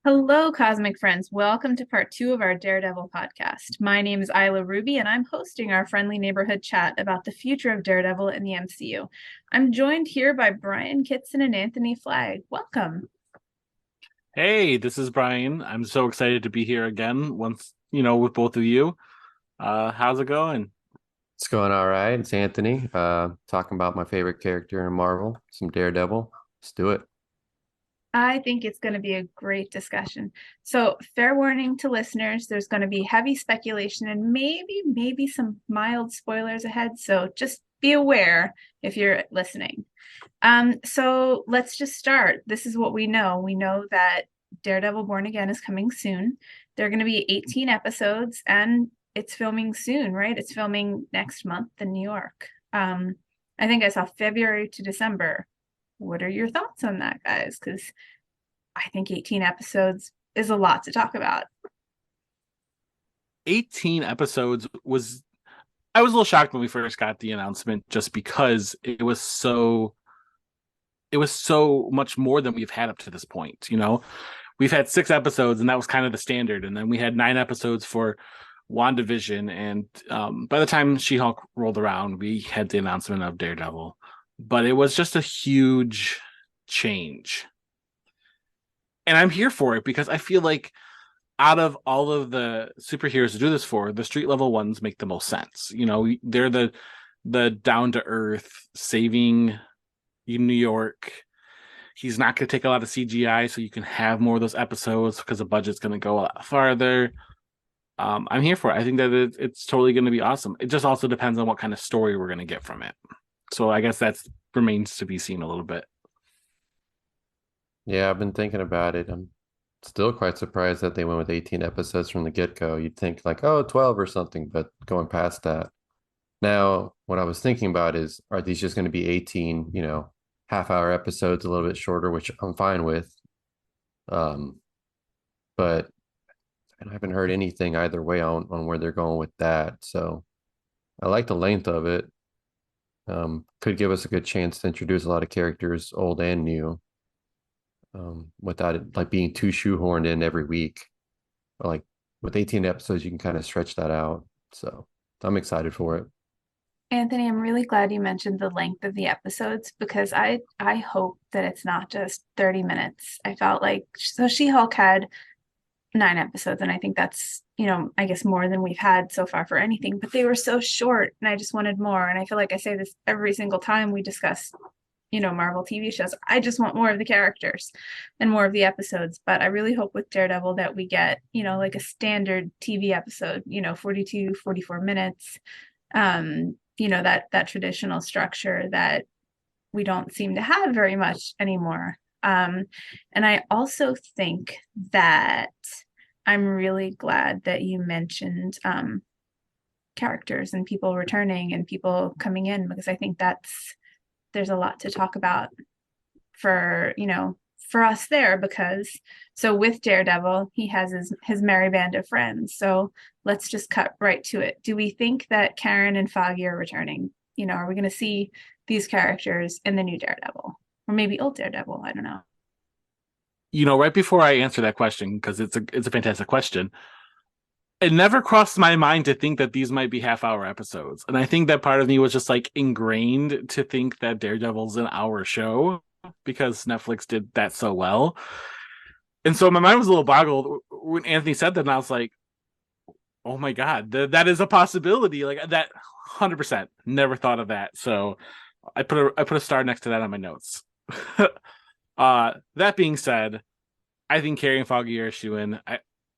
Hello, cosmic friends. Welcome to part two of our Daredevil podcast. My name is Ayla Ruby, and I'm hosting our friendly neighborhood chat about the future of Daredevil in the MCU. I'm joined here by Brian Kitson and Anthony Flagg. Welcome. Hey, this is Brian. I'm so excited to be here again with both of you. How's it going? It's going all right. It's Anthony. Talking about my favorite character in Marvel, some Daredevil. Let's do it. I think it's going to be a great discussion. So, fair warning to listeners, there's going to be heavy speculation and maybe some mild spoilers ahead. So, just be aware if you're listening. So let's just start. This is what we know. We know that Daredevil Born Again is coming soon. There are going to be 18 episodes and it's filming soon, right? It's filming next month in New York. I think I saw February to December. What are your thoughts on that, guys? Because I think 18 episodes is a lot to talk about. 18 episodes was I was a little shocked when we first got the announcement just because it was so much more than we've had up to this point. We've had 6 episodes and that was kind of the standard, and then we had 9 episodes for WandaVision, and by the time She-Hulk rolled around, we had the announcement of Daredevil. But it was just a huge change. And I'm here for it because I feel like out of all of the superheroes to do this for, the street level ones make the most sense. They're the down to earth saving New York. He's not going to take a lot of CGI, so you can have more of those episodes because the budget's going to go a lot farther. I'm here for it. I think that it's totally going to be awesome. It just also depends on what kind of story we're going to get from it. So I guess that remains to be seen a little bit. Yeah, I've been thinking about it. I'm still quite surprised that they went with 18 episodes from the get-go. You'd think like, oh, 12 or something, but going past that. Now, what I was thinking about is, are these just going to be 18, half-hour episodes, a little bit shorter, which I'm fine with. Um, but I haven't heard anything either way on where they're going with that. So I like the length of it. Could give us a good chance to introduce a lot of characters, old and new, without it like being too shoehorned in every week. Like with 18 episodes, you can kind of stretch that out. So I'm excited for it. Anthony, I'm really glad you mentioned the length of the episodes because I hope that it's not just 30 minutes. I felt like She-Hulk had 9 episodes, and I think that's, I guess more than we've had so far for anything, but they were so short and I just wanted more. And I feel like I say this every single time we discuss, Marvel TV shows. I just want more of the characters and more of the episodes. But I really hope with Daredevil that we get, like a standard TV episode, 42, 44 minutes. That traditional structure that we don't seem to have very much anymore. And I also think that I'm really glad that you mentioned characters and people returning and people coming in, because I think there's a lot to talk about for us there, because so with Daredevil, he has his merry band of friends. So let's just cut right to it. Do we think that Karen and Foggy are returning? Are we going to see these characters in the new Daredevil, or maybe old Daredevil? I don't know. Right before I answer that question, because it's a fantastic question, it never crossed my mind to think that these might be half-hour episodes. And I think that part of me was just like ingrained to think that Daredevil's an hour show because Netflix did that so well. And so my mind was a little boggled when Anthony said that, and I was like, oh my God, that is a possibility. Like that 100% never thought of that. So I put a star next to that on my notes. That being said, I think Carrie and Foggy are a shoo-in.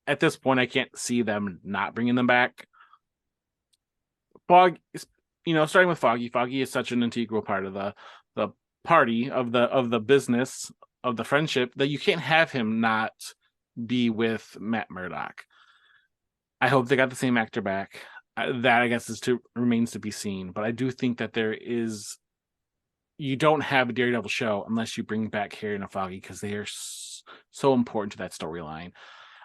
At this point, I can't see them not bringing them back. Starting with Foggy. Foggy is such an integral part of the party of the business of the friendship that you can't have him not be with Matt Murdock. I hope they got the same actor back. That I guess remains to be seen. But I do think that you don't have a Daredevil show unless you bring back Harry and Foggy, because they are so important to that storyline.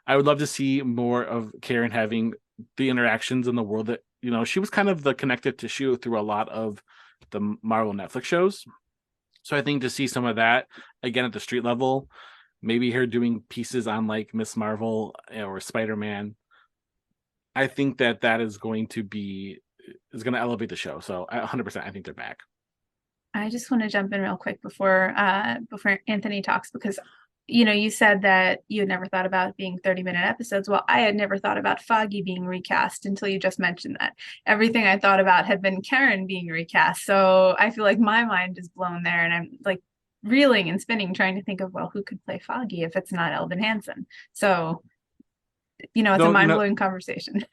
I would love to see more of Karen having the interactions in the world that, she was kind of the connective tissue through a lot of the Marvel Netflix shows. So I think to see some of that again at the street level maybe her doing pieces on like Miss Marvel or Spider-Man. I think that is going to elevate the show. So 100%, I think they're back. I just want to jump in real quick before Anthony talks, because you said that you had never thought about being 30-minute episodes. Well, I had never thought about Foggy being recast until you just mentioned that. Everything I thought about had been Karen being recast. So I feel like my mind is blown there, and I'm like reeling and spinning trying to think of, well, who could play Foggy if it's not Elden Hensen? So, it's a mind-blowing conversation.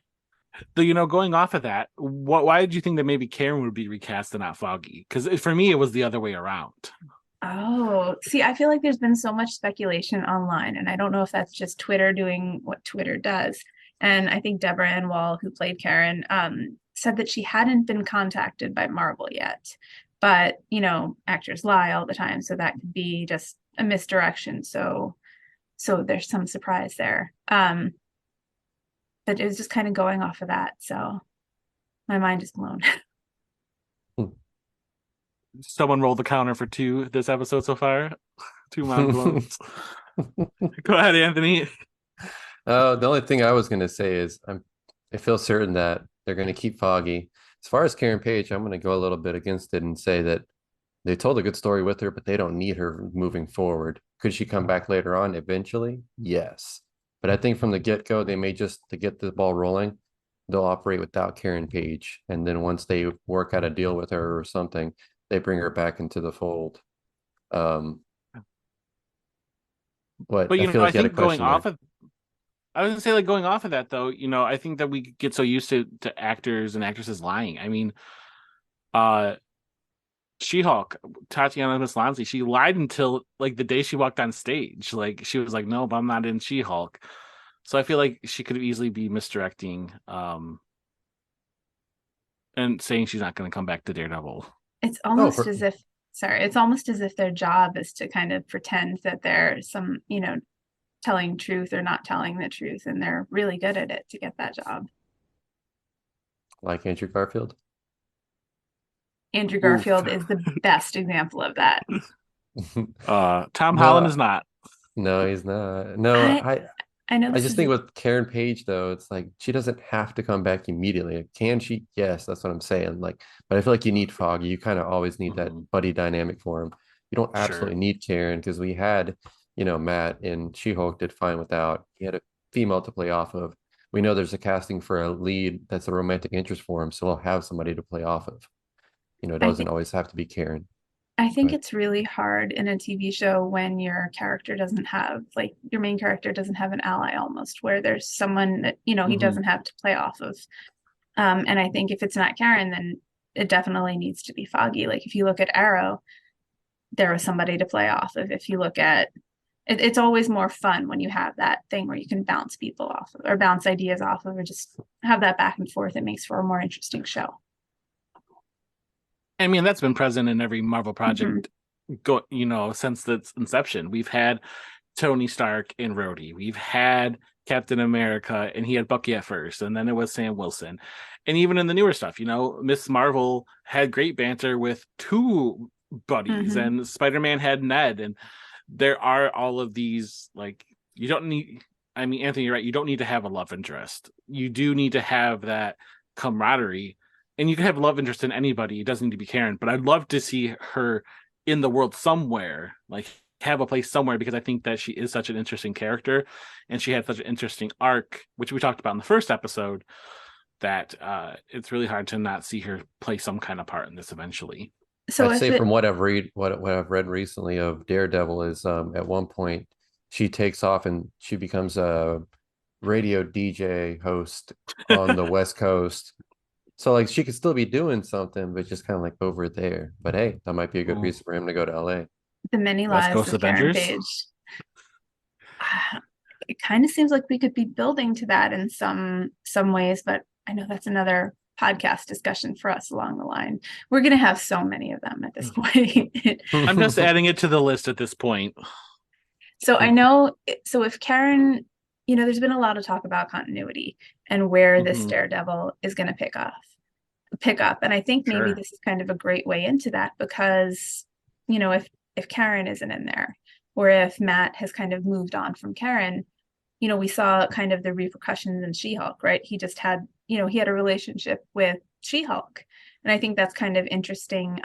Though, going off of that, why did you think that maybe Karen would be recast and not Foggy? Because for me, it was the other way around. Oh, see, I feel like there's been so much speculation online, and I don't know if that's just Twitter doing what Twitter does. And I think Deborah and Woll, who played Karen, said that she hadn't been contacted by Marvel yet. But, actors lie all the time, so that could be just a misdirection. So there's some surprise there. But it was just kind of going off of that. So my mind is blown. Someone rolled the counter for 2 this episode so far. 2 mind blown. Go ahead, Anthony. The only thing I was going to say is I feel certain that they're going to keep Foggy. As far as Karen Page, I'm going to go a little bit against it and say that they told a good story with her, but they don't need her moving forward. Could she come back later on eventually? Yes. But I think from the get-go, they may just, to get the ball rolling, they'll operate without Karen Page. And then once they work out a deal with her or something, they bring her back into the fold. But I think going off of, I was gonna say, like, going off of that though, I think that we get so used to actors and actresses lying. I mean, She-Hulk, Tatiana Maslany, she lied until like the day she walked on stage. Like, she was like, "No, but I'm not in She-Hulk." So I feel like she could easily be misdirecting, and saying she's not going to come back to Daredevil. It's almost as if, it's almost as if their job is to kind of pretend that they're some, telling truth or not telling the truth, and they're really good at it to get that job. Like Andrew Garfield? Andrew Garfield is the best example of that. Tom Holland is not. No, he's not. No, I know. I just think with Karen Page, though, it's like she doesn't have to come back immediately. Can she? Yes, that's what I'm saying. Like, but I feel like you need Foggy. You kind of always need that buddy dynamic for him. You don't absolutely need Karen, because we had, Matt and She-Hulk did fine without. He had a female to play off of. We know there's a casting for a lead that's a romantic interest for him, so we'll have somebody to play off of. It doesn't always have to be Karen. I think it's really hard in a TV show when your character doesn't have, like, your main character doesn't have an ally almost, where there's someone that, he doesn't have to play off of. And I think if it's not Karen, then it definitely needs to be Foggy. Like, if you look at Arrow, there was somebody to play off of. If you look at it's always more fun when you have that thing where you can bounce people off of, or bounce ideas off of, or just have that back and forth. It makes for a more interesting show. I mean, that's been present in every Marvel project, since its inception. We've had Tony Stark and Rhodey. We've had Captain America, and he had Bucky at first, and then it was Sam Wilson. And even in the newer stuff, Miss Marvel had great banter with 2 buddies, and Spider-Man had Ned, and there are all of these, like, you don't need, I mean, Anthony, you're right, you don't need to have a love interest. You do need to have that camaraderie. And you can have love interest in anybody. It doesn't need to be Karen, but I'd love to see her in the world somewhere, like have a place somewhere, because I think that she is such an interesting character, and she had such an interesting arc, which we talked about in the first episode, that it's really hard to not see her play some kind of part in this eventually. So I'd say from what I've read recently of Daredevil is at one point she takes off and she becomes a radio DJ host on the West Coast. So, like, she could still be doing something, but just kind of like over there. But hey, that might be a good reason for him to go to LA. The many lives of Karen Page. It kind of seems like we could be building to that in some ways, but I know that's another podcast discussion for us along the line. We're going to have so many of them at this point. I'm just adding it to the list at this point. So I know, so if Karen, there's been a lot of talk about continuity and where this Daredevil is going to pick up. And I think maybe this is kind of a great way into that, because, if Karen isn't in there, or if Matt has kind of moved on from Karen. We saw kind of the repercussions in She-Hulk, right? He just had, he had a relationship with She-Hulk. And I think that's kind of interesting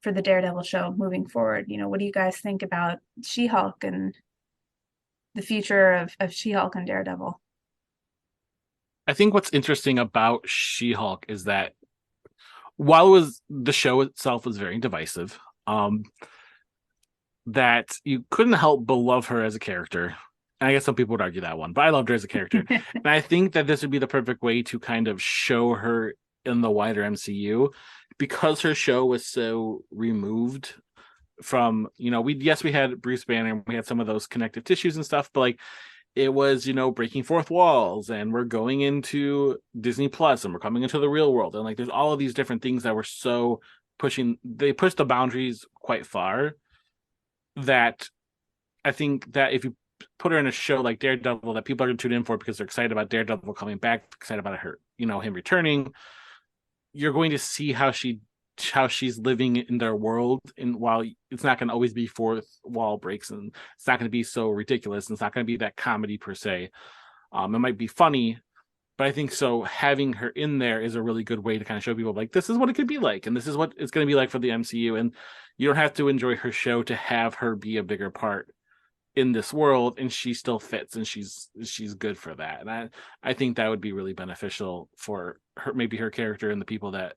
for the Daredevil show moving forward. What do you guys think about She-Hulk and the future of She-Hulk and Daredevil? I think what's interesting about She-Hulk is that while the show itself was very divisive, that you couldn't help but love her as a character. And I guess some people would argue that one, but I loved her as a character. And I think that this would be the perfect way to kind of show her in the wider MCU, because her show was so removed from, we had Bruce Banner and we had some of those connective tissues and stuff, but like it was, breaking fourth walls, and we're going into Disney Plus and we're coming into the real world. And like there's all of these different things that were so they pushed the boundaries quite far, that I think that if you put her in a show like Daredevil that people are going to tune in for because they're excited about Daredevil coming back, excited about her, him returning, you're going to see how she's living in their world. And while it's not going to always be fourth wall breaks, and it's not going to be so ridiculous, and it's not going to be that comedy per se, it might be funny, but I think so having her in there is a really good way to kind of show people like this is what it could be like, and this is what it's going to be like for the MCU. And you don't have to enjoy her show to have her be a bigger part in this world, and she still fits, and she's good for that. And I think that would be really beneficial for her, maybe her character and the people that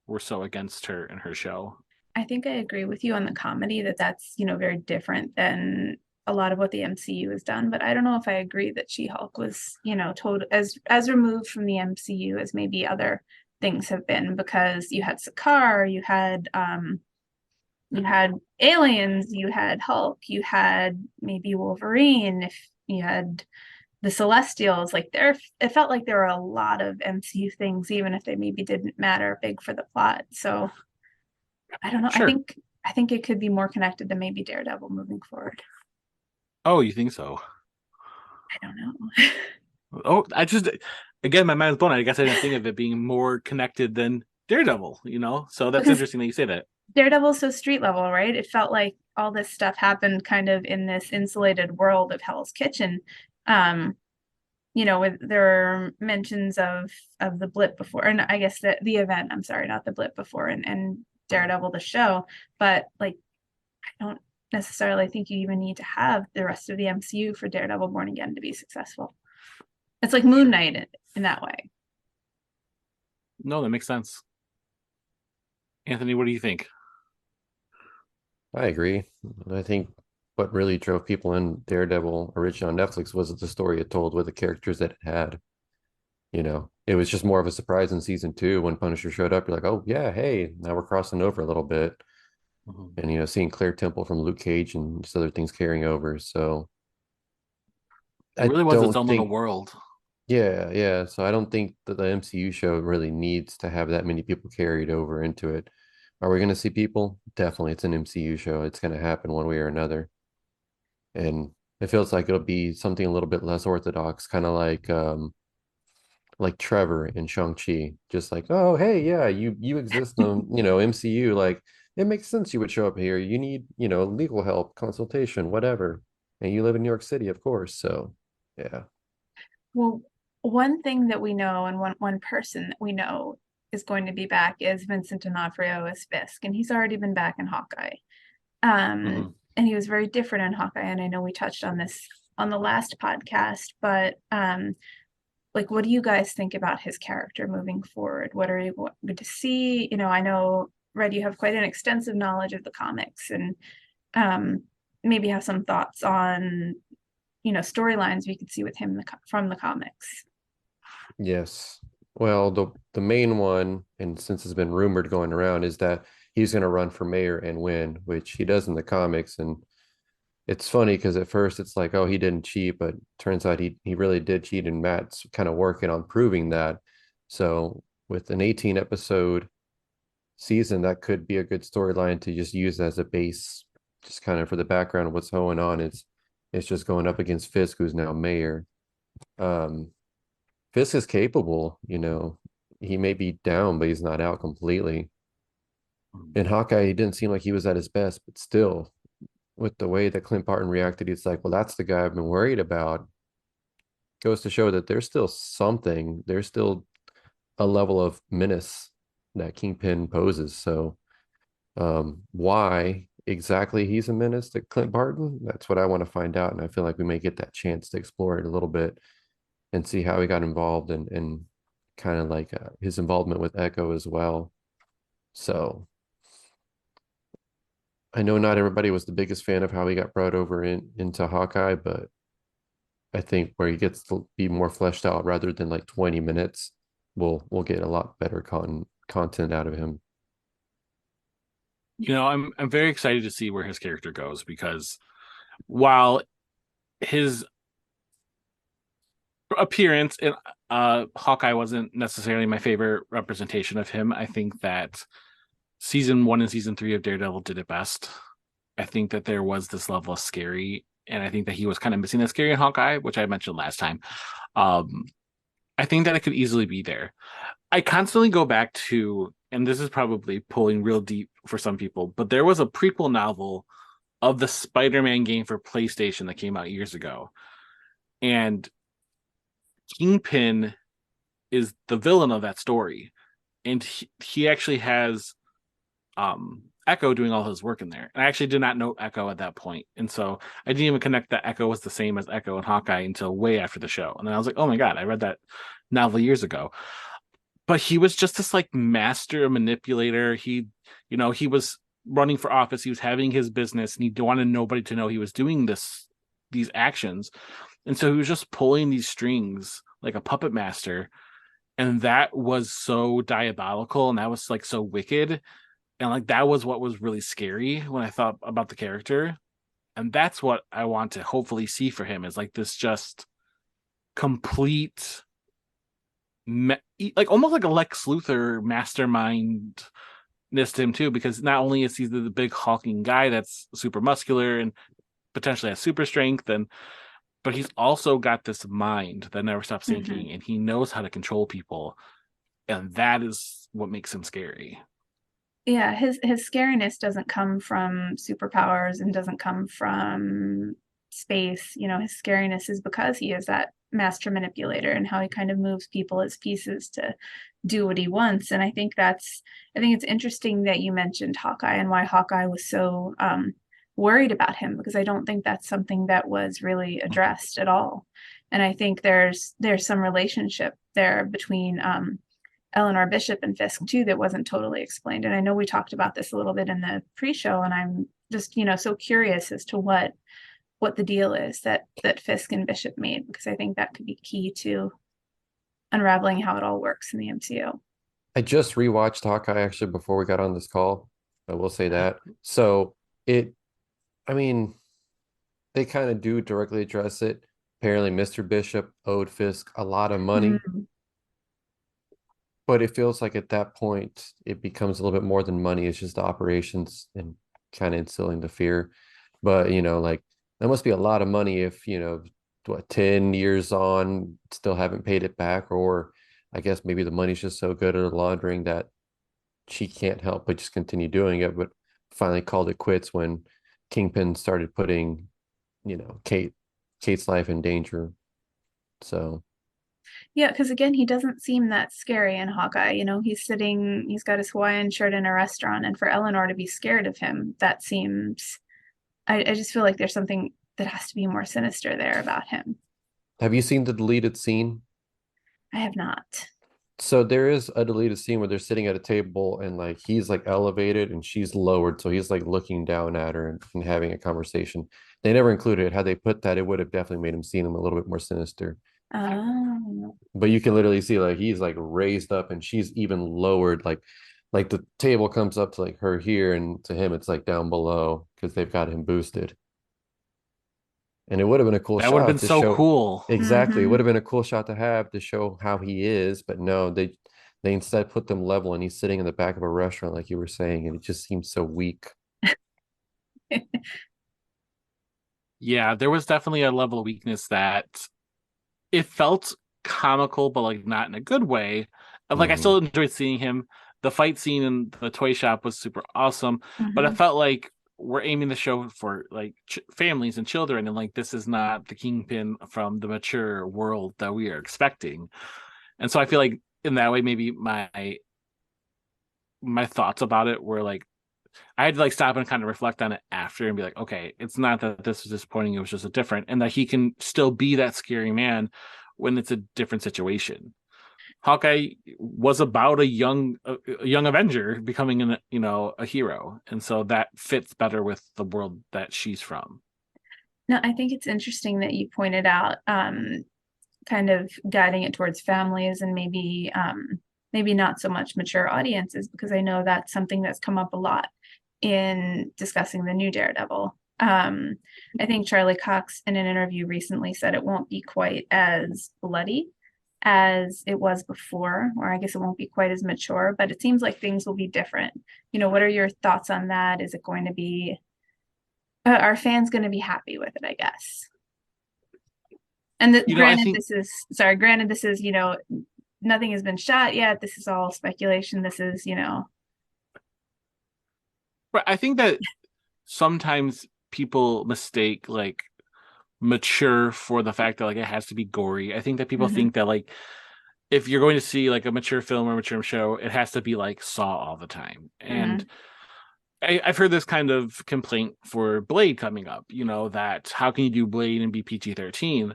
were so against her in her show. I think I agree with you on the comedy that's very different than a lot of what the MCU has done, but I don't know if I agree that She-Hulk was total as removed from the MCU as maybe other things have been, because you had Sakaar, you had aliens, you had Hulk, you had maybe Wolverine, if you had the Celestials. Like it felt like there were a lot of MCU things, even if they maybe didn't matter big for the plot. So I don't know. Sure. I think it could be more connected to maybe Daredevil moving forward. Oh, you think so? I don't know. Oh, again, my mind's blown. I guess I didn't think of it being more connected than Daredevil, so that's interesting that you say that. Daredevil's so street level, right? It felt like all this stuff happened kind of in this insulated world of Hell's Kitchen. There are mentions of the blip before, and I guess the event, I'm sorry, not the blip before, and Daredevil the show, but like I don't necessarily think you even need to have the rest of the MCU for Daredevil Born Again to be successful. It's like Moon Knight in that way. No, that makes sense. Anthony, what do you think? I agree. I think what really drove people in Daredevil original on Netflix was the story it told with the characters that it had. It was just more of a surprise in season 2 when Punisher showed up. You're like, oh yeah, hey, now we're crossing over a little bit. Mm-hmm. And seeing Claire Temple from Luke Cage and just other things carrying over. So it really was its own little world. Yeah. So I don't think that the MCU show really needs to have that many people carried over into it. Are we going to see people? Definitely. It's an MCU show. It's going to happen one way or another. And it feels like it'll be something a little bit less orthodox, kind of like Trevor in Shang-Chi. Just like, oh, hey, yeah, you exist in, MCU. Like, it makes sense you would show up here. You need, legal help, consultation, whatever. And you live in New York City, of course. So, yeah. Well, one thing that we know, and one person that we know is going to be back, is Vincent D'Onofrio as Fisk, and he's already been back in Hawkeye. And he was very different in Hawkeye, and I know we touched on this on the last podcast, but like, what do you guys think about his character moving forward? What are you going to see? I know, Red, you have quite an extensive knowledge of the comics, and maybe have some thoughts on storylines we could see with him from the comics. Yes. Well, the main one, and since it's been rumored going around, is that he's going to run for mayor and win, which he does in the comics. And it's funny because at first it's like, oh, he didn't cheat, but turns out he really did cheat, and Matt's kind of working on proving that. So with an 18 episode season, that could be a good storyline to just use as a base, just kind of for the background of what's going on. It's just going up against Fisk, who's now mayor. Fisk is capable, he may be down, but he's not out completely. In Hawkeye, he didn't seem like he was at his best, but still, with the way that Clint Barton reacted, he's like, well, that's the guy I've been worried about. Goes to show that there's still something, there's still a level of menace that Kingpin poses. So why exactly he's a menace to Clint Barton, that's what I want to find out. And I feel like we may get that chance to explore it a little bit and see how he got involved and kind of like his involvement with Echo as well. So I know not everybody was the biggest fan of how he got brought over into Hawkeye, but I think where he gets to be more fleshed out rather than like 20 minutes, we'll get a lot better content out of him. You know, I'm very excited to see where his character goes, because while his appearance in Hawkeye wasn't necessarily my favorite representation of him, I think that season 1 and season 3 of Daredevil did it best. I think that there was this level of scary, and I think that he was kind of missing that scary in Hawkeye, which I mentioned last time. I think that it could easily be there. I constantly go back to, and this is probably pulling real deep for some people, but there was a prequel novel of the Spider-Man game for PlayStation that came out years ago. And Kingpin is the villain of that story. And he actually has Echo doing all his work in there. And I actually did not know Echo at that point. And so I didn't even connect that Echo was the same as Echo and Hawkeye until way after the show. And then I was like, oh my God, I read that novel years ago. But he was just this like master manipulator. He was running for office. He was having his business, and he wanted nobody to know he was doing these actions. And so he was just pulling these strings like a puppet master. And that was so diabolical, and that was like so wicked. And like that was what was really scary when I thought about the character. And that's what I want to hopefully see for him, is like this just complete like almost like a Lex Luthor mastermind to him too, because not only is he the big hulking guy that's super muscular and potentially has super strength, but he's also got this mind that never stops thinking, and he knows how to control people, and that is what makes him scary. Yeah, his scariness doesn't come from superpowers and doesn't come from space. His scariness is because he is that master manipulator, and how he kind of moves people as pieces to do what he wants. And I think it's interesting that you mentioned Hawkeye and why Hawkeye was so worried about him, because I don't think that's something that was really addressed at all. And I think there's some relationship there between Eleanor Bishop and Fisk too that wasn't totally explained. And I know we talked about this a little bit in the pre-show, and I'm just so curious as to what the deal is that Fisk and Bishop made, because I think that could be key to unraveling how it all works in the MCU. I just rewatched Hawkeye actually before we got on this call. I will say that. So I mean, they kind of do directly address it. Apparently, Mr. Bishop owed Fisk a lot of money. But it feels like at that point, it becomes a little bit more than money. It's just the operations and kind of instilling the fear. But, like, that must be a lot of money if, 10 years on, still haven't paid it back. Or I guess maybe the money's just so good at laundering that she can't help but just continue doing it. But finally called it quits when Kingpin started putting, Kate's life in danger. So. Yeah, because again, he doesn't seem that scary in Hawkeye. He's got his Hawaiian shirt in a restaurant, and for Eleanor to be scared of him, that seems, I just feel like there's something that has to be more sinister there about him. Have you seen the deleted scene? I have not. So there is a deleted scene where they're sitting at a table and like he's like elevated and she's lowered. So he's like looking down at her and having a conversation. They never included it. Had they put that, it would have definitely made him seem a little bit more sinister. Oh. But you can literally see like he's like raised up and she's even lowered, like the table comes up to like her here, and to him it's like down below because they've got him boosted. And it would have been a cool shot. That would have been so cool. Exactly. It would have been a cool shot to have to show how he is, but no, they instead put them level and he's sitting in the back of a restaurant like you were saying, and it just seems so weak. Yeah, there was definitely a level of weakness that it felt comical, but like not in a good way. Like I still enjoyed seeing him. The fight scene in the toy shop was super awesome, but it felt like we're aiming the show for like families and children, and like this is not the Kingpin from the mature world that we are expecting. And so I feel like in that way, maybe my thoughts about it were like I had to like stop and kind of reflect on it after and be like, okay, it's not that this was disappointing, it was just a different, and that he can still be that scary man when it's a different situation. Hawkeye was about a young Avenger becoming a hero, and so that fits better with the world that she's from. No, I think it's interesting that you pointed out kind of guiding it towards families and maybe not so much mature audiences, because I know that's something that's come up a lot in discussing the new Daredevil. I think Charlie Cox in an interview recently said it won't be quite as bloody as it was before, or I guess it won't be quite as mature, but it seems like things will be different. What are your thoughts on that? Is it going to be, are fans going to be happy with it, I guess? And granted, this is, nothing has been shot yet. This is all speculation. This is, But I think that sometimes people mistake like mature for the fact that like it has to be gory. I think that people think that like if you're going to see like a mature film or a mature show, it has to be like Saw all the time. And I've heard this kind of complaint for Blade coming up, that how can you do Blade and be PG-13?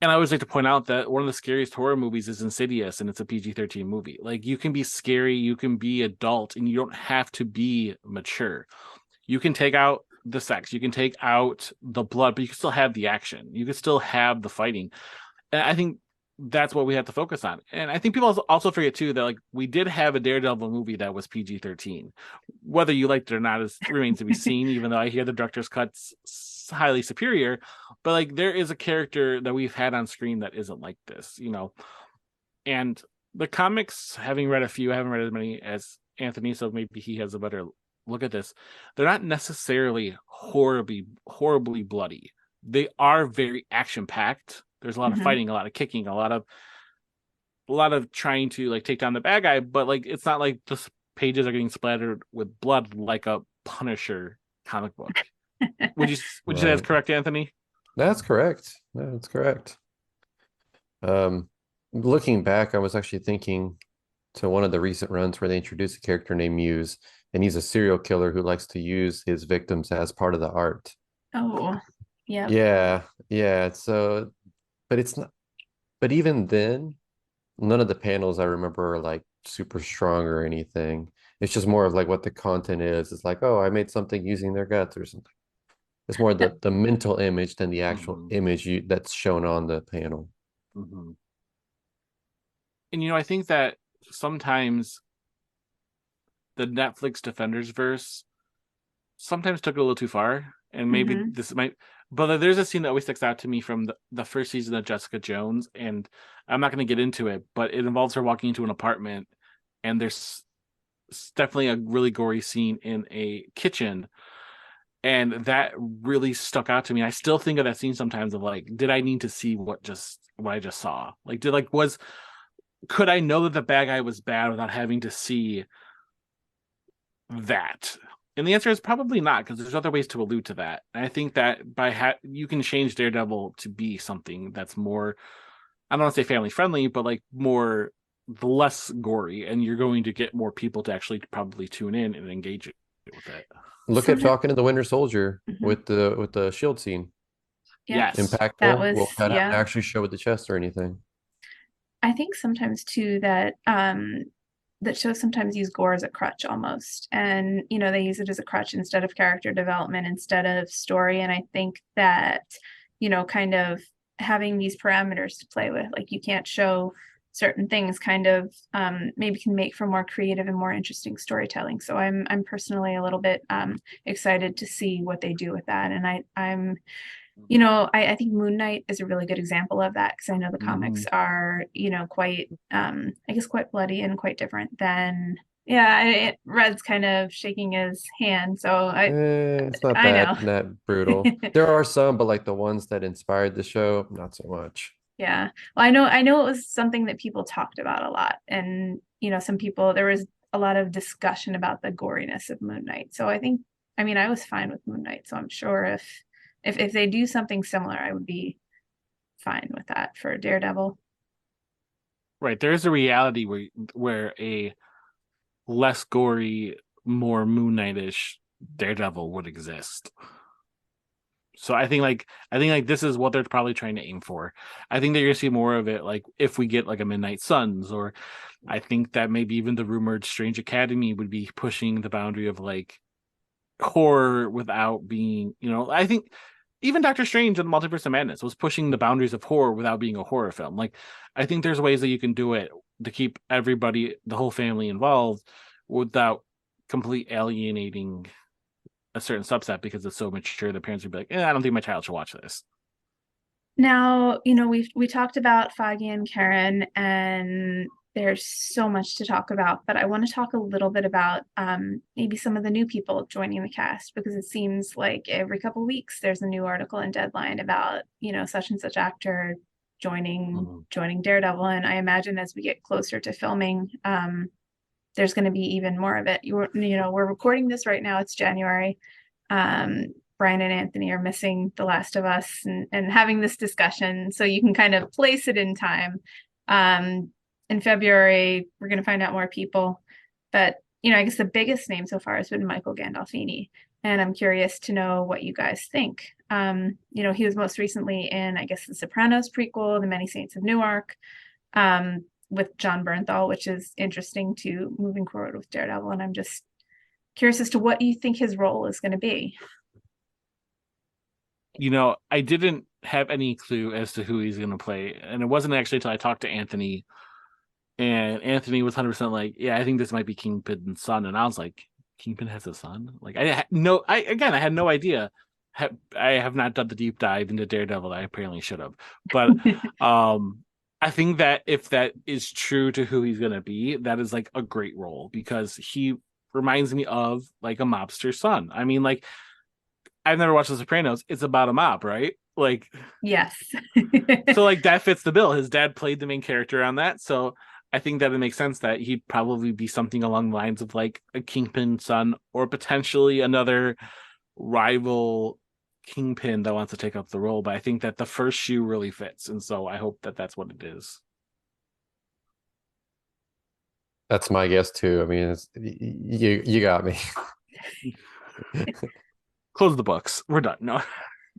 And I always like to point out that one of the scariest horror movies is Insidious, and it's a PG-13 movie. Like, you can be scary, you can be adult, and you don't have to be mature. You can take out the sex, you can take out the blood, but you can still have the action. You can still have the fighting. And I think that's what we have to focus on. And I think people also forget, too, that like we did have a Daredevil movie that was PG-13. Whether you liked it or not remains to be seen, even though I hear the director's cut's highly superior. But like there is a character that we've had on screen that isn't like this, And the comics, having read a few, I haven't read as many as Anthony, so maybe he has a better look at this. They're not necessarily horribly bloody. They are very action-packed. There's a lot of fighting, a lot of kicking, a lot of trying to like take down the bad guy, but like it's not like the pages are getting splattered with blood like a Punisher comic book. Would you say that's correct, Anthony? That's correct. That's correct. Looking back, I was actually thinking to one of the recent runs where they introduced a character named Muse, and he's a serial killer who likes to use his victims as part of the art. Oh, yeah. Yeah. So, but it's not, but even then, none of the panels I remember are like super strong or anything. It's just more of like what the content is. It's like, oh, I made something using their guts or something. It's more the mental image than the actual image that's shown on the panel. And I think that sometimes the Netflix Defenders verse sometimes took it a little too far, and maybe this might. But there's a scene that always sticks out to me from the first season of Jessica Jones, and I'm not going to get into it, but it involves her walking into an apartment, and there's definitely a really gory scene in a kitchen. And that really stuck out to me. I still think of that scene sometimes of like, did I need to see what I just saw? Like, could I know that the bad guy was bad without having to see that? And the answer is probably not, because there's other ways to allude to that. And I think that you can change Daredevil to be something that's more, I don't want to say family friendly, but like less gory, and you're going to get more people to actually probably tune in and engage with it. Look at Talking to the Winter Soldier with the shield scene. Yes, impactful. Well, that didn't actually show with the chest or anything. I think sometimes too that that shows sometimes use gore as a crutch almost, and they use it as a crutch instead of character development, instead of story. And I think that kind of having these parameters to play with, like you can't show certain things, kind of maybe can make for more creative and more interesting storytelling. So I'm personally a little bit excited to see what they do with that. And I think Moon Knight is a really good example of that, because I know the comics are quite I guess quite bloody and quite different than Red's kind of shaking his hand, so it's not that brutal. There are some, but like the ones that inspired the show, not so much. Yeah. Well, I know it was something that people talked about a lot, and there was a lot of discussion about the goriness of Moon Knight. So I think I mean, I was fine with Moon Knight, so I'm sure if they do something similar, I would be fine with that for Daredevil. Right. There's a reality where a less gory, more Moon Knight-ish Daredevil would exist. So I think this is what they're probably trying to aim for. I think that you're gonna see more of it, like if we get like a Midnight Suns, or I think that maybe even the rumored Strange Academy would be pushing the boundary of like horror without being, I think even Doctor Strange and the Multiverse of Madness was pushing the boundaries of horror without being a horror film. Like, I think there's ways that you can do it to keep everybody, the whole family involved without complete alienating a certain subset because it's so mature. The parents would be like, I don't think my child should watch this. Now, we talked about Foggy and Karen, and there's so much to talk about, but I want to talk a little bit about maybe some of the new people joining the cast, because it seems like every couple of weeks there's a new article in Deadline about, such and such actor joining Daredevil. And I imagine as we get closer to filming, there's going to be even more of it. We're recording this right now. It's January. Brian and Anthony are missing The Last of Us and having this discussion, so you can kind of place it in time. In February, we're going to find out more people, but I guess the biggest name so far has been Michael Gandolfini, and I'm curious to know what you guys think. He was most recently in, I guess, the Sopranos prequel, The Many Saints of Newark, with John Bernthal, which is interesting to moving forward with Daredevil, and I'm just curious as to what you think his role is going to be. I didn't have any clue as to who he's going to play. And it wasn't actually until I talked to Anthony, and Anthony was 100% like, yeah, I think this might be Kingpin's son. And I was like, Kingpin has a son? Like, I had no idea. I have not done the deep dive into Daredevil that I apparently should have. But I think that if that is true to who he's going to be, that is like a great role, because he reminds me of like a mobster son. I mean, like, I've never watched The Sopranos. It's about a mob, right? Like, yes. So like that fits the bill. His dad played the main character on that, so I think that it makes sense that he'd probably be something along the lines of like a Kingpin son, or potentially another rival Kingpin that wants to take up the role. But I think that the first shoe really fits, and so I hope that that's what it is. That's my guess too. I mean, you got me. Close the books. We're done. No.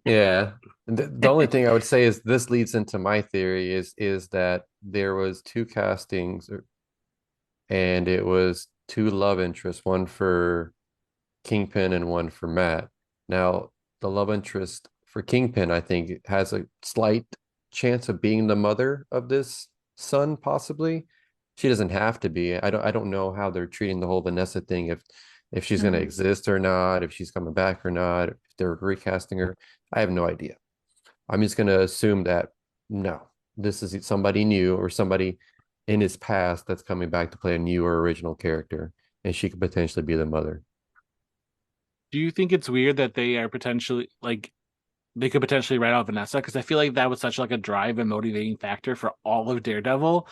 Yeah. The only thing I would say is this leads into my theory is that there was two castings, and it was two love interests, one for Kingpin and one for Matt. Now, the love interest for Kingpin, I think, has a slight chance of being the mother of this son, possibly. She doesn't have to be. I don't know how they're treating the whole Vanessa thing, if she's going to exist or not, if she's coming back or not, if they're recasting her. I have no idea. I'm just going to assume that no, this is somebody new or somebody in his past that's coming back to play a new or original character, and she could potentially be the mother. Do you think it's weird that they are potentially like they could potentially write out Vanessa? Because I feel like that was such like a drive and motivating factor for all of Daredevil,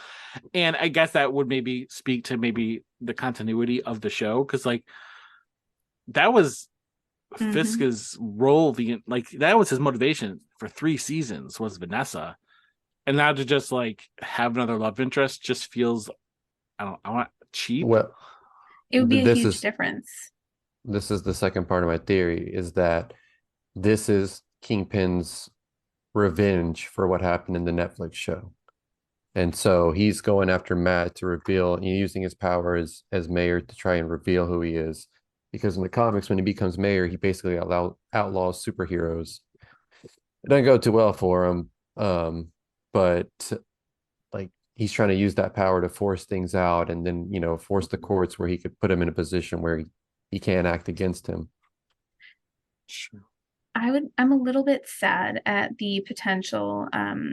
and I guess that would maybe speak to maybe the continuity of the show, because like that was Fiska's role. That was his motivation for 3 seasons, was Vanessa, and now to just like have another love interest just feels, I want cheap. Well, it would be a huge difference. This is the second part of my theory, is that this is Kingpin's revenge for what happened in the Netflix show. And so he's going after Matt to reveal, using his power as mayor to try and reveal who he is. Because in the comics, when he becomes mayor, he basically outlaws superheroes. It doesn't go too well for him, but like he's trying to use that power to force things out, and then force the courts where he could put him in a position where he can't act against him. Sure. I'm a little bit sad at the potential, I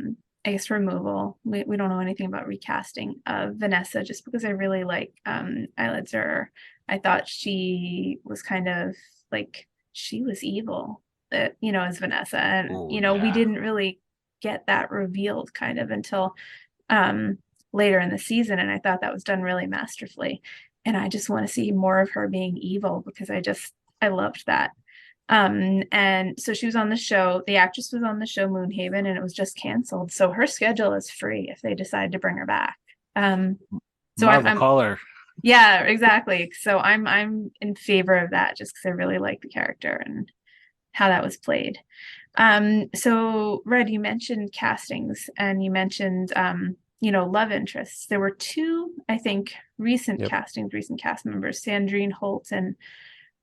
guess, removal. We don't know anything about recasting of Vanessa, just because I really like Ayla. I thought she was kind of like, she was evil, as Vanessa. And, we didn't really get that revealed kind of until later in the season. And I thought that was done really masterfully. And I just want to see more of her being evil, because I loved that. And so she was on the show. The actress was on the show Moonhaven, and it was just canceled. So her schedule is free if they decide to bring her back. So Marvel I'm caller. yeah, exactly. So I'm in favor of that just because I really like the character and how that was played. So Red, you mentioned castings and you mentioned love interests. There were two, I think, recent Yep. castings, recent cast members, Sandrine, Holt, and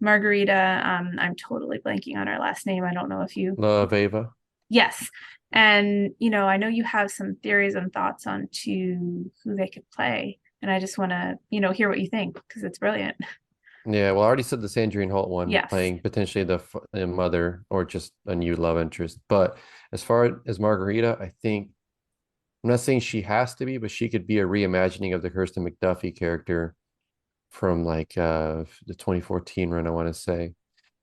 Margarita. I'm totally blanking on her last name. I don't know if you Levieva. yes. And I know you have some theories and thoughts on to who they could play. And I just want to, hear what you think because it's brilliant. Yeah, well, I already said the Sandrine Holt one, Yes. playing potentially the mother or just a new love interest. But as far as Margarita, I think I'm not saying she has to be, but she could be a reimagining of the Kirsten McDuffie character from like the 2014 run, I want to say,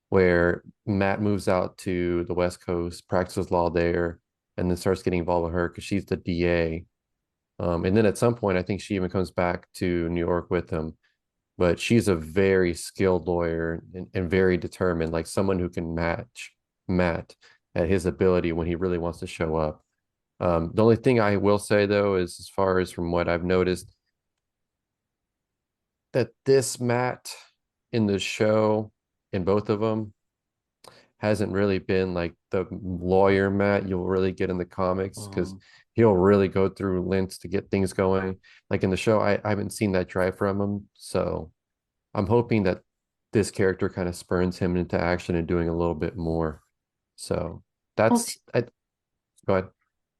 where Matt moves out to the West Coast, practices law there, and then starts getting involved with her because she's the DA. And then at some point, I think she even comes back to New York with him. But she's a very skilled lawyer and very determined, like someone who can match Matt at his ability when he really wants to show up. The only thing I will say though is, as far as from what I've noticed, that this Matt in the show, in both of them, hasn't really been like the lawyer Matt you'll really get in the comics, because he'll really go through lengths to get things going. Like in the show, I haven't seen that drive from him. So I'm hoping that this character kind of spurns him into action and doing a little bit more. So Well, go ahead.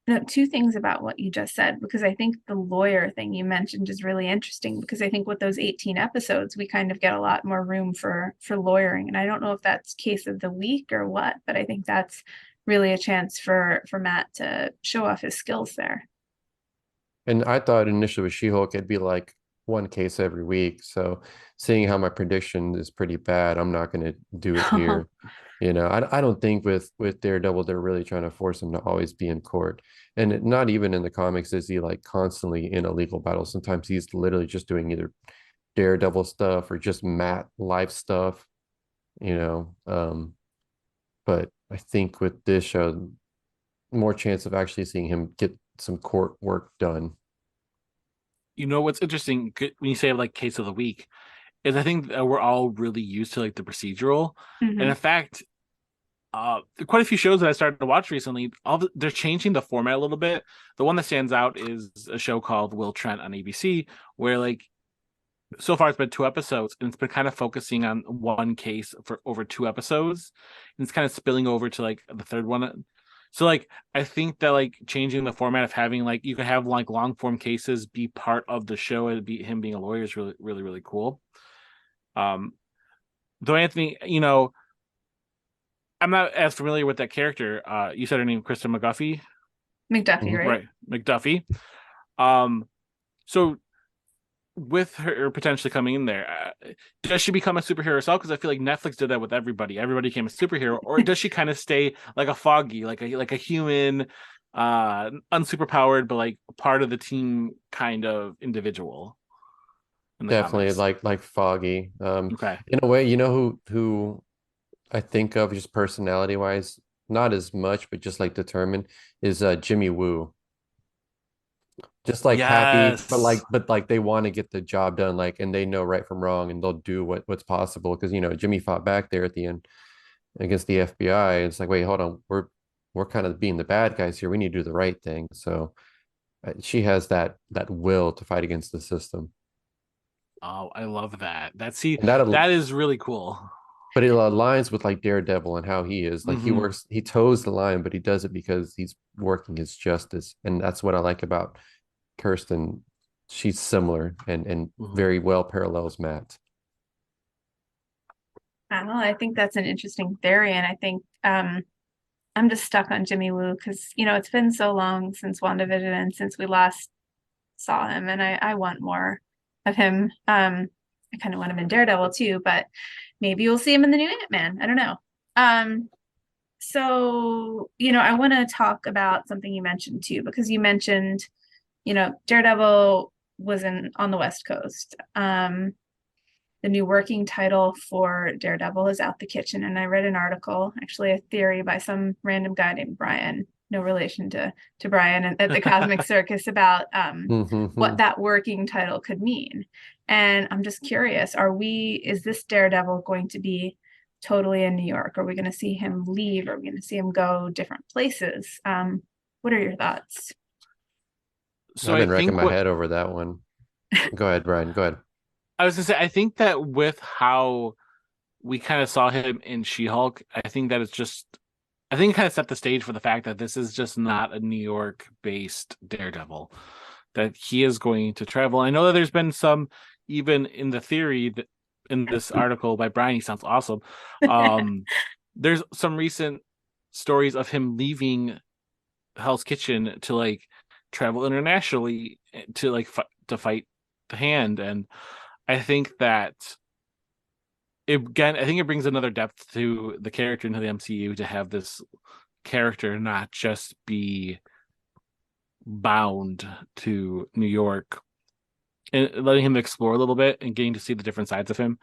no, two things about what you just said, because I think the lawyer thing you mentioned is really interesting because I think with those 18 episodes, we kind of get a lot more room for lawyering. And I don't know if that's case of the week or what, but I think that's really a chance for Matt to show off his skills there. And I thought initially with She-Hulk, it'd be like one case every week. So seeing how my prediction is pretty bad, I'm not going to do it here. I don't think with Daredevil, they're really trying to force him to always be in court. And not even in the comics is he like constantly in a legal battle. Sometimes he's literally just doing either Daredevil stuff or just Matt life stuff, you know. But I think with this show, more chance of actually seeing him get some court work done. You know what's interesting when you say like case of the week is I think that we're all really used to like the procedural, and Mhm. in fact, quite a few shows that I started to watch recently, they're changing the format a little bit. The one that stands out is a show called Will Trent on ABC, where like so far it's been 2 episodes and it's been kind of focusing on one case for over 2 episodes, and it's kind of spilling over to like the third one. So like I think that like changing the format of having like you can have like long form cases be part of the show and be him being a lawyer is really really really cool. um though Anthony, I'm not as familiar with that character. You said her name, Kristen McGuffey, McDuffie, Mhm. right? right? McDuffie. Um, so with her potentially coming in there, does she become a superhero herself? Because I feel like Netflix did that with everybody. Everybody became a superhero, or does she kind of stay like a Foggy, like a human, unsuperpowered, but like part of the team kind of individual in the Definitely comics? like Foggy. Okay. In a way, you know who I think of just personality wise, not as much, but just like determined, is Jimmy Woo. Just like happy, but Yes. they want to get the job done, like, and they know right from wrong, and they'll do what's possible, because Jimmy fought back there at the end against the FBI. It's like, wait, hold on, we're kind of being the bad guys here. We need to do the right thing. So she has that will to fight against the system, Oh, I love that. and that That is really cool. but it aligns with like Daredevil and how he is. Like Hmm. he toes the line, but he does it because he's working his justice. And that's what I like about Kirsten. She's similar and Hmm. very well parallels Matt. I don't know. I think that's an interesting theory, and I think I'm just stuck on Jimmy Woo because it's been so long since WandaVision and since we last saw him, and I want more of him. I kind of want him in Daredevil too, but maybe we'll see him in the new Ant-Man. I don't know. So I want to talk about something you mentioned too, because you mentioned, Daredevil was on the West Coast. the new working title for Daredevil is Out the Kitchen. And I read an article, actually a theory by some random guy named Brian, no relation to Brian at the Cosmic Circus, about what that working title could mean. And I'm just curious, is this Daredevil going to be totally in New York? Are we going to see him leave? Are we going to see him go different places? What are your thoughts? So I've been wrecking my head over that one. Go ahead, Brian. Go ahead. I was gonna say, I think that with how we kind of saw him in She-Hulk, I think that it kind of set the stage for the fact that this is just not a New York-based Daredevil, that he is going to travel. I know that there's been some, even in the theory that in this article by Brian, he sounds awesome. There's some recent stories of him leaving Hell's Kitchen to like travel internationally to like to fight the Hand, and I think that it brings another depth to the character into the MCU to have this character not just be bound to New York, and letting him explore a little bit and getting to see the different sides of him.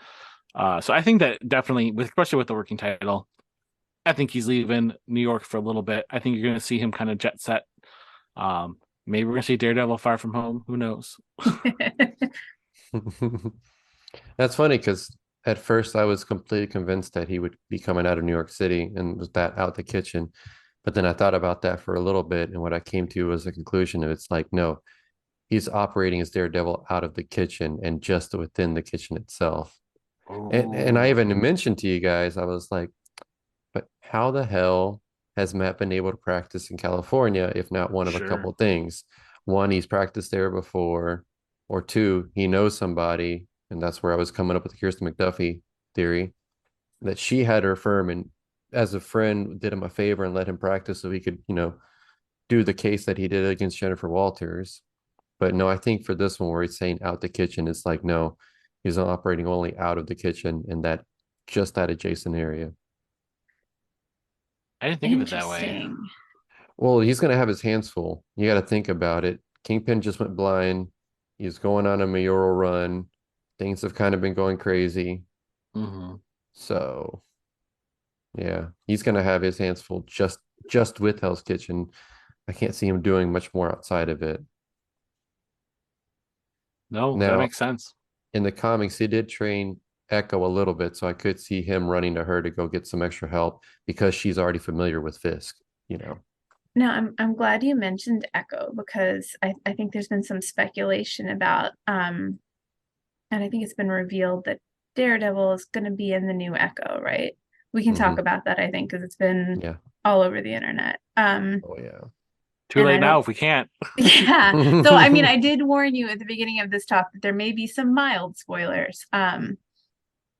So I think that definitely, especially with the working title, I think he's leaving New York for a little bit. I think you're going to see him kind of jet set. Maybe we're going to see Daredevil Far From Home. Who knows? That's funny because at first I was completely convinced that he would be coming out of New York City and was that Out the Kitchen. But then I thought about that for a little bit, and what I came to was a conclusion of it's like, no, he's operating as Daredevil out of the kitchen and just within the kitchen itself. And I even mentioned to you guys, I was like, but how the hell has Matt been able to practice in California if not one of a couple of things? One, he's practiced there before, or two, he knows somebody, and that's where I was coming up with the Kirsten McDuffie theory, that she had her firm and as a friend did him a favor and let him practice so he could, do the case that he did against Jennifer Walters. But no, I think for this one where he's saying out the kitchen, it's like, no, he's operating only out of the kitchen and that adjacent area. I didn't think of it that way. Well, he's going to have his hands full. You got to think about it. Kingpin just went blind. He's going on a mayoral run. Things have kind of been going crazy. Mm-hmm. So, yeah, he's going to have his hands full just with Hell's Kitchen. I can't see him doing much more outside of it. No, that makes sense. In the comics, he did train Echo a little bit, so I could see him running to her to go get some extra help because she's already familiar with Fisk, No, I'm glad you mentioned Echo because I think there's been some speculation about and I think it's been revealed that Daredevil is going to be in the new Echo, right? We can talk about that, I think, because it's been all over the internet. Oh yeah. Too late now if we can't. Yeah. So I mean, I did warn you at the beginning of this talk that there may be some mild spoilers.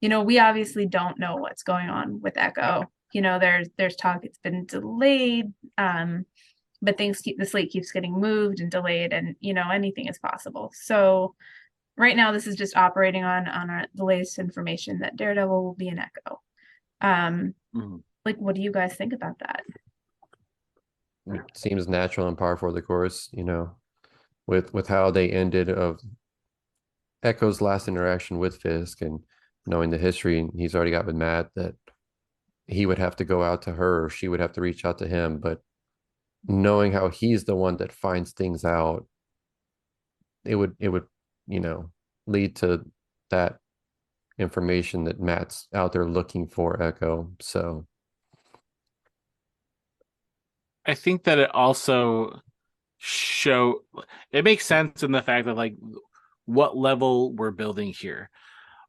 We obviously don't know what's going on with Echo. There's talk it's been delayed, but the slate keeps getting moved and delayed, and anything is possible. So right now, this is just operating on the latest information that Daredevil will be an Echo. Like, what do you guys think about that? It seems natural and par for the course, with how they ended of Echo's last interaction with Fisk and knowing the history he's already got with Matt, that he would have to go out to her or she would have to reach out to him. But knowing how he's the one that finds things out, it would lead to that information that Matt's out there looking for Echo. So I think that it also it makes sense in the fact that like what level we're building here.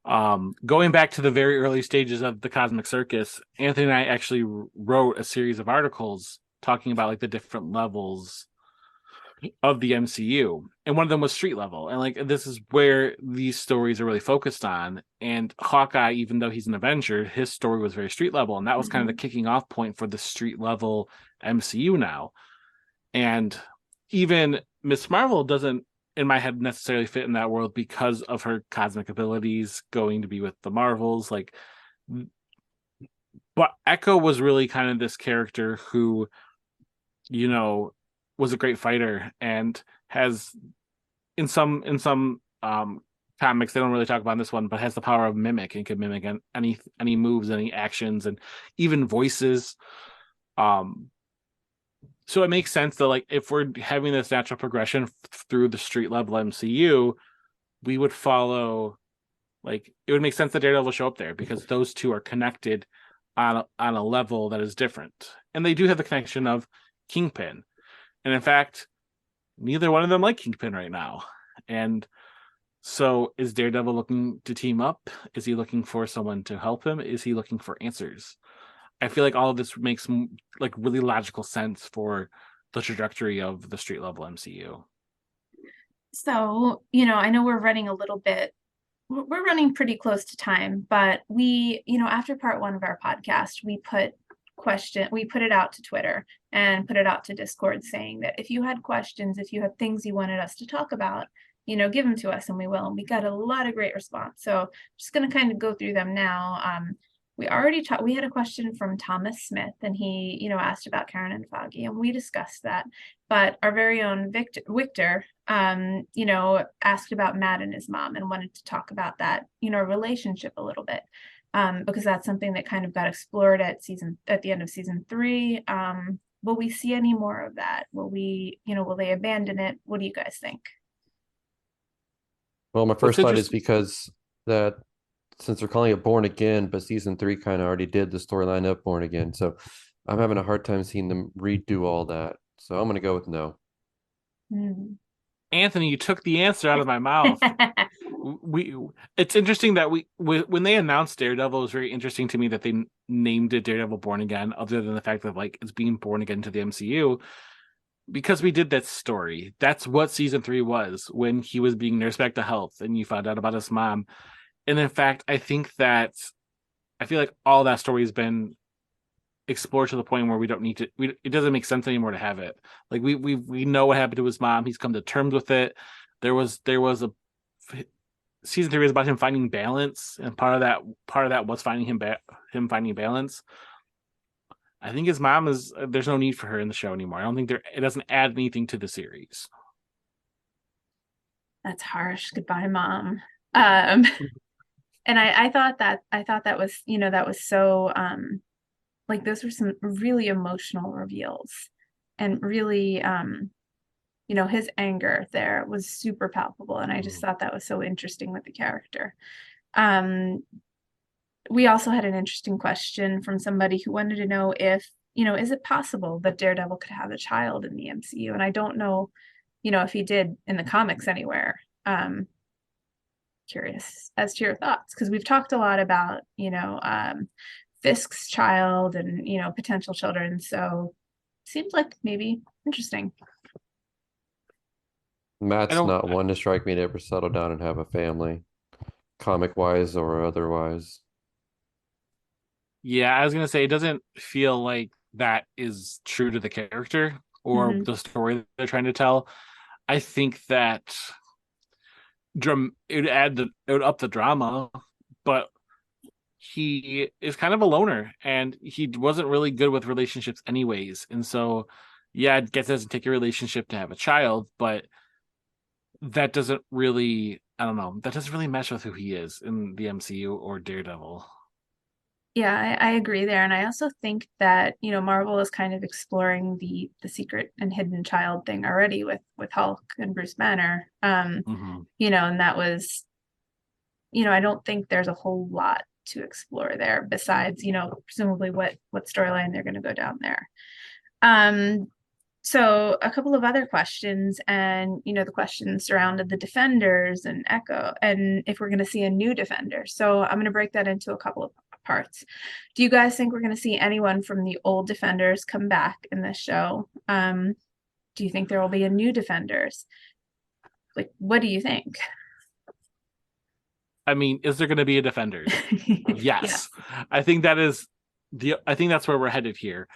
Going back to the very early stages of the Cosmic Circus, Anthony and I actually wrote a series of articles talking about like the different levels of the MCU, and one of them was street level, and like this is where these stories are really focused on. And Hawkeye, even though he's an Avenger, his story was very street level, and that was kind of the kicking off point for the street level MCU now. And even Miss Marvel doesn't, in my head, necessarily fit in that world because of her cosmic abilities going to be with the Marvels. But Echo was really kind of this character who, was a great fighter and has in some comics they don't really talk about in this one, but has the power of mimic and can mimic any moves, any actions, and even voices. So it makes sense that like if we're having this natural progression through the street level MCU, we would follow, like it would make sense that Daredevil will show up there because those two are connected on a level that is different, and they do have the connection of Kingpin, and in fact, neither one of them like Kingpin right now, and so is Daredevil looking to team up? Is he looking for someone to help him? Is he looking for answers? I feel like all of this makes like really logical sense for the trajectory of the street level MCU. So, I know we're running pretty close to time, but we, after part one of our podcast, we put it out to Twitter and put it out to Discord saying that if you had questions, if you had things you wanted us to talk about, give them to us and we will. And we got a lot of great response. So I'm just going to kind of go through them now. We had a question from Thomas Smith, and he, asked about Karen and Foggy, and we discussed that. But our very own Victor, asked about Matt and his mom and wanted to talk about that, relationship a little bit, because that's something that kind of got explored at the end of season 3. Will we see any more of that? Will they abandon it? What do you guys think? Well, my first thought is because that since they're calling it Born Again, but season 3 kind of already did the storyline of Born Again. So I'm having a hard time seeing them redo all that. So I'm going to go with no. Anthony, you took the answer out of my mouth. It's interesting that when they announced Daredevil, it was very interesting to me that they named it Daredevil Born Again, other than the fact that like it's being born again to the MCU. Because we did that story. That's what season 3 was, when he was being nursed back to health and you found out about his mom. And in fact, I feel like all that story has been explored to the point where we don't need to. It doesn't make sense anymore to have it. Like we know what happened to his mom. He's come to terms with it. There was a season 3 was about him finding balance, and part of that was finding him finding balance. I think his mom there's no need for her in the show anymore. I don't think it doesn't add anything to the series. That's harsh. Goodbye, Mom. And I thought that was, that was so, like those were some really emotional reveals, and really, his anger there was super palpable. And I just thought that was so interesting with the character. We also had an interesting question from somebody who wanted to know if, is it possible that Daredevil could have a child in the MCU? And I don't know, if he did in the comics anywhere. Curious as to your thoughts, because we've talked a lot about, Fisk's child and, potential children. So seems like maybe interesting. Matt's not one to strike me to ever settle down and have a family, comic wise or otherwise. Yeah, I was gonna say it doesn't feel like that is true to the character or the story they're trying to tell. I think that it would up the drama, but he is kind of a loner, and he wasn't really good with relationships anyways. And so, yeah, I guess it doesn't take a relationship to have a child, but that doesn't really, I don't know, that doesn't really mesh with who he is in the MCU or Daredevil. Yeah, I agree there. And I also think that, Marvel is kind of exploring the secret and hidden child thing already with Hulk and Bruce Banner. And that was, I don't think there's a whole lot to explore there besides, presumably what storyline they're going to go down there. So a couple of other questions, and, the questions surrounded the Defenders and Echo, and if we're going to see a new Defender. So I'm going to break that into a couple of parts. Do you guys think we're going to see anyone from the old Defenders come back in this show? Do you think there will be a new Defenders? Like, what do you think? I mean, is there going to be a Defenders? Yes. I think that's where we're headed here.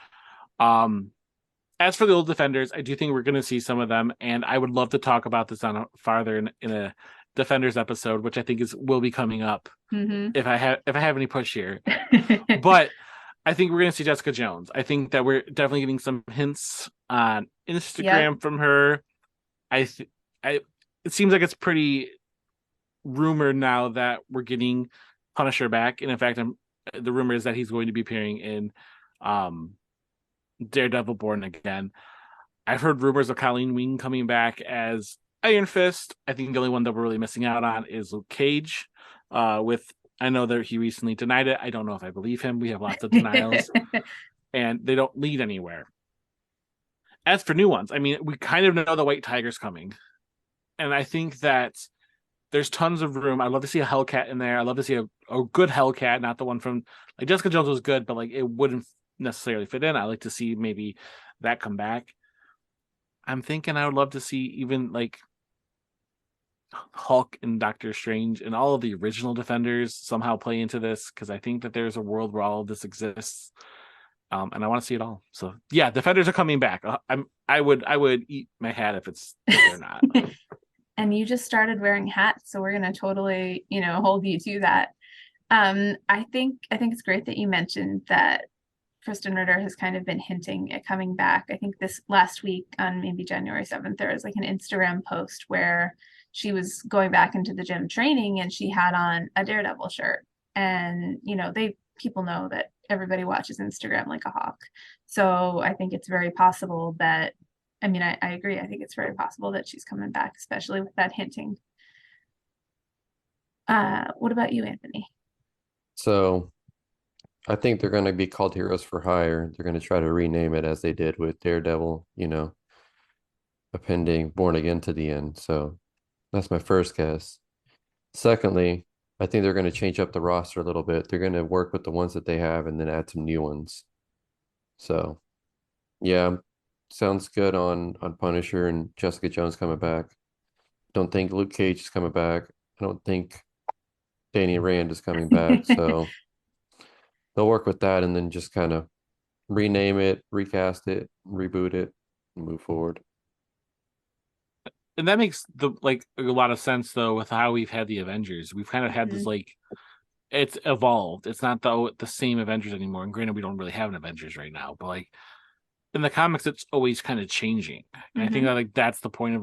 As for the old Defenders, I do think we're going to see some of them, and I would love to talk about this farther in a Defenders episode, which I think will be coming up if I have any push here. But I think we're going to see Jessica Jones. I think that we're definitely getting some hints on Instagram from her. It seems like it's pretty rumored now that we're getting Punisher back, and in fact, the rumor is that he's going to be appearing in Daredevil Born Again. I've heard rumors of Colleen Wing coming back as Iron Fist. I think the only one that we're really missing out on is Luke Cage. I know that he recently denied it. I don't know if I believe him. We have lots of denials, and they don't lead anywhere. As for new ones, I mean, we kind of know the White Tiger's coming, and I think that there's tons of room. I'd love to see a Hellcat in there. I'd love to see a good Hellcat, not the one from like Jessica Jones was good, but like it wouldn't necessarily fit in. I like to see maybe that come back. I'm thinking I would love to see even like Hulk and Doctor Strange and all of the original Defenders somehow play into this, because I think that there's a world where all of this exists, and I want to see it all. So yeah, Defenders are coming back. I would eat my hat if they're not. And you just started wearing hats, so we're gonna totally, hold you to that. I think it's great that you mentioned that Kristen Ritter has kind of been hinting at coming back. I think this last week on maybe January 7th, there was like an Instagram post where she was going back into the gym training and she had on a Daredevil shirt. And, people know that everybody watches Instagram like a hawk. So I think it's very possible that, I agree. I think it's very possible that she's coming back, especially with that hinting. What about you, Anthony? So I think they're going to be called Heroes for Hire. They're going to try to rename it as they did with Daredevil, appending Born Again to the end. So that's my first guess. Secondly, I think they're going to change up the roster a little bit. They're going to work with the ones that they have and then add some new ones. So, yeah, sounds good on Punisher and Jessica Jones coming back. Don't think Luke Cage is coming back. I don't think Danny Rand is coming back. So they'll work with that and then just kind of rename it, recast it, reboot it, and move forward. And that makes a lot of sense though with how we've had the Avengers. We've kind of had this it's evolved. It's not the same Avengers anymore. And granted, we don't really have an Avengers right now, but like in the comics, it's always kind of changing. And I think that that's the point of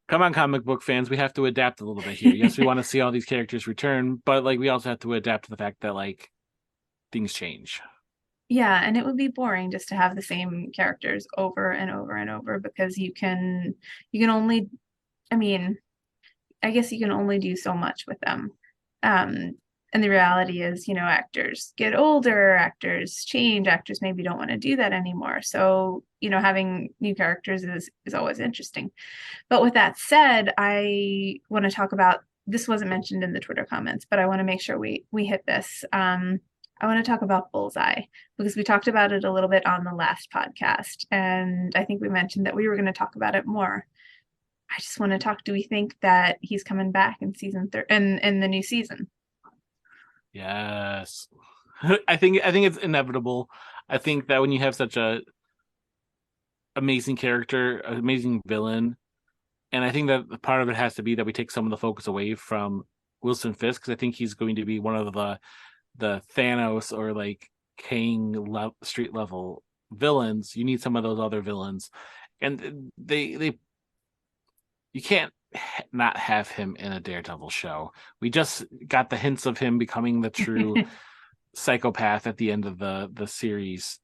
come on, comic book fans, we have to adapt a little bit here. Yes, we want to see all these characters return, but we also have to adapt to the fact that things change. Yeah, and it would be boring just to have the same characters over and over and over, because you can only, I guess you can only do so much with them. And the reality is, actors get older, actors change, actors maybe don't want to do that anymore. So, having new characters is always interesting. But with that said, I want to talk about, this wasn't mentioned in the Twitter comments, but I want to make sure we hit this. I want to talk about Bullseye, because we talked about it a little bit on the last podcast, and I think we mentioned that we were going to talk about it more. I just want to talk. Do we think that he's coming back in season 3 and in the new season? Yes, I think it's inevitable. I think that when you have such a amazing character, amazing villain, and I think that part of it has to be that we take some of the focus away from Wilson Fisk, because I think he's going to be one of the Thanos or Kang street level villains. You need some of those other villains, and they you can't not have him in a Daredevil show. We just got the hints of him becoming the true psychopath at the end of the series.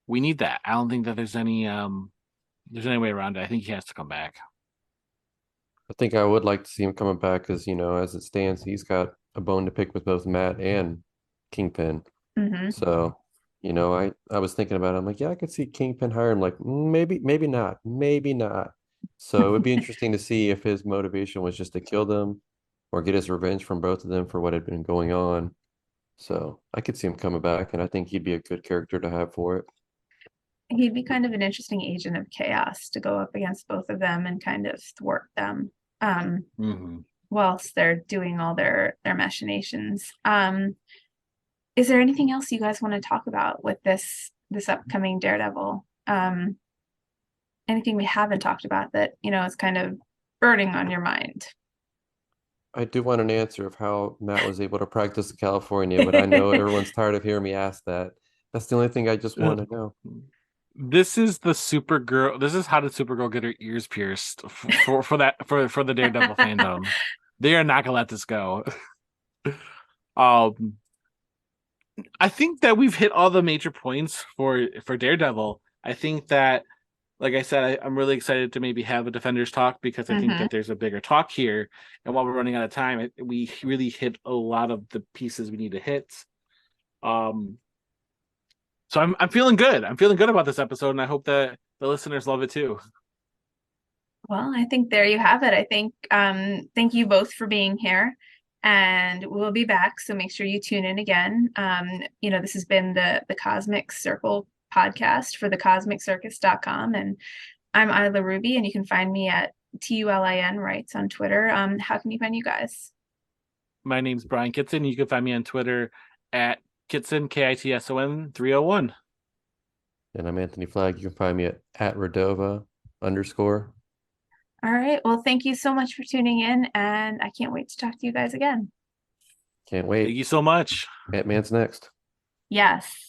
We need that. I don't think that there's any way around it. I think he has to come back. I think I would like to see him coming back because, as it stands, he's got a bone to pick with both Matt and Kingpin. So, I was thinking about it. I'm like, yeah, I could see Kingpin hire him. Like, maybe not. So it would be interesting to see if his motivation was just to kill them or get his revenge from both of them for what had been going on. So I could see him coming back, and I think he'd be a good character to have for it. He'd be kind of an interesting agent of chaos to go up against both of them and kind of thwart them whilst they're doing all their machinations. Is there anything else you guys want to talk about with this upcoming Daredevil? Anything we haven't talked about that is kind of burning on your mind? I do want an answer of how Matt was able to practice in California, but I know everyone's tired of hearing me ask that. That's the only thing I just want to know. This is the Supergirl. This is how did Supergirl get her ears pierced for the Daredevil fandom. They are not gonna let this go. Um, I think that we've hit all the major points for Daredevil. I think that, like I said, I'm really excited to maybe have a Defenders talk because I think Mhm. that there's a bigger talk here. And while we're running out of time, we really hit a lot of the pieces we need to hit. Um, so I'm feeling good. I'm feeling good about this episode, and I hope that the listeners love it too. Well, I think there you have it. I think thank you both for being here. And we'll be back. So make sure you tune in again. This has been the Cosmic Circle podcast for thecosmiccircus.com. And I'm Ayla Ruby, and you can find me at TULIN Rights on Twitter. How can you find you guys? My name's Brian Kitson. You can find me on Twitter at Kitson, KITSON 301. And I'm Anthony Flagg. You can find me at Redova _. All right. Well, thank you so much for tuning in, and I can't wait to talk to you guys again. Can't Thank wait. you so much. Ant-Man's next. Yes.